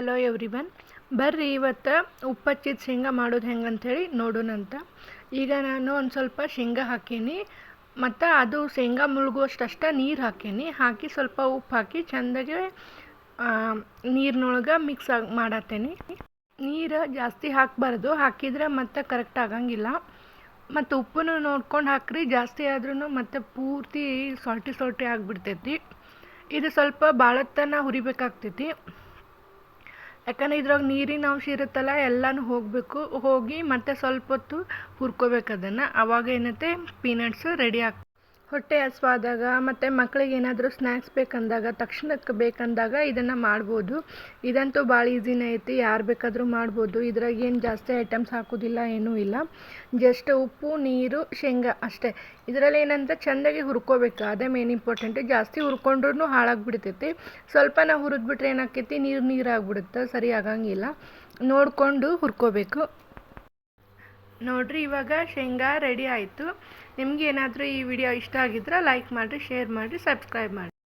Hello everyone, ಬರ್ರಿ ಇವತ್ತು ಉಪ್ಪು ಹಚ್ಚಿದ ಶೇಂಗಾ ಮಾಡೋದು ಹೆಂಗಂಥೇಳಿ ನೋಡೋಣಂತ. ಈಗ ನಾನು ಒಂದು ಸ್ವಲ್ಪ ಶೇಂಗಾ ಹಾಕೀನಿ ಮತ್ತು ಅದು ಶೇಂಗಾ ಮುಳುಗುವಷ್ಟು ನೀರು ಹಾಕಿ ಸ್ವಲ್ಪ ಉಪ್ಪು ಹಾಕಿ ಚೆಂದಾಗಿ ನೀರಿನೊಳಗೆ ಮಿಕ್ಸ್ ಮಾಡತ್ತೇನೆ. ನೀರು ಜಾಸ್ತಿ ಹಾಕಬಾರ್ದು, ಹಾಕಿದ್ರೆ ಮತ್ತೆ ಕರೆಕ್ಟ್ ಆಗಂಗಿಲ್ಲ. ಮತ್ತು ಉಪ್ಪನ್ನು ನೋಡ್ಕೊಂಡು ಹಾಕ್ರಿ, ಜಾಸ್ತಿ ಆದ್ರೂ ಮತ್ತೆ ಪೂರ್ತಿ ಸಾಲ್ಟಿ ಆಗಿಬಿಡ್ತೈತಿ. ಇದು ಸ್ವಲ್ಪ ಭಾಳತ್ತನ ಹುರಿಬೇಕಾಗ್ತೈತಿ, ಯಾಕಂದರೆ ಇದ್ರಾಗ ನೀರಿನ ಅಂಶ ಇರುತ್ತಲ್ಲ, ಎಲ್ಲನೂ ಹೋಗಿ ಮತ್ತೆ ಸ್ವಲ್ಪ ಹೊತ್ತು ಹುರ್ಕೋಬೇಕು ಅದನ್ನು. ಆವಾಗ ಏನೈತೆ ಪೀನಟ್ಸ್ ರೆಡಿ ಹೊಟ್ಟೆ ಹಸ್ವಾದಾಗ ಮತ್ತು ಮಕ್ಕಳಿಗೆ ಏನಾದರೂ ಸ್ನ್ಯಾಕ್ಸ್ ಬೇಕಂದಾಗ, ತಕ್ಷಣಕ್ಕೆ ಬೇಕಂದಾಗ ಇದನ್ನು ಮಾಡ್ಬೋದು. ಇದಂತೂ ಭಾಳ ಈಸಿನೇ ಐತಿ, ಯಾರು ಬೇಕಾದರೂ ಮಾಡ್ಬೋದು. ಇದ್ರಾಗ ಏನು ಜಾಸ್ತಿ ಐಟಮ್ಸ್ ಹಾಕೋದಿಲ್ಲ, ಏನೂ ಇಲ್ಲ. ಜಸ್ಟ್ ಉಪ್ಪು, ನೀರು, ಶೇಂಗಾ ಅಷ್ಟೇ. ಇದರಲ್ಲಿ ಏನಂತ ಚೆಂದಾಗಿ ಹುರ್ಕೋಬೇಕು, ಅದೇ ಮೇನ್ ಇಂಪಾರ್ಟೆಂಟು. ಜಾಸ್ತಿ ಹುರ್ಕೊಂಡ್ರೂ ಹಾಳಾಗಿಬಿಡ್ತೈತಿ. ಸ್ವಲ್ಪ ನಾವು ಹುರಿದ್ಬಿಟ್ರೆ ಏನಾಕೈತಿ, ನೀರು ಆಗಿಬಿಡುತ್ತೆ, ಸರಿ ಆಗಂಗಿಲ್ಲ. ನೋಡಿಕೊಂಡು ಹುರ್ಕೋಬೇಕು. ನೋಡ್ರಿ, ಇವಾಗ ಶೇಂಗಾ ರೆಡಿ ಆಯಿತು. ನಿಮ್ಗೆ ಏನಾದರೂ ಈ ವಿಡಿಯೋ ಇಷ್ಟ ಆಗಿದ್ರೆ ಲೈಕ್ ಮಾಡಿರಿ, ಶೇರ್ ಮಾಡಿರಿ, ಸಬ್ಸ್ಕ್ರೈಬ್ ಮಾಡಿರಿ.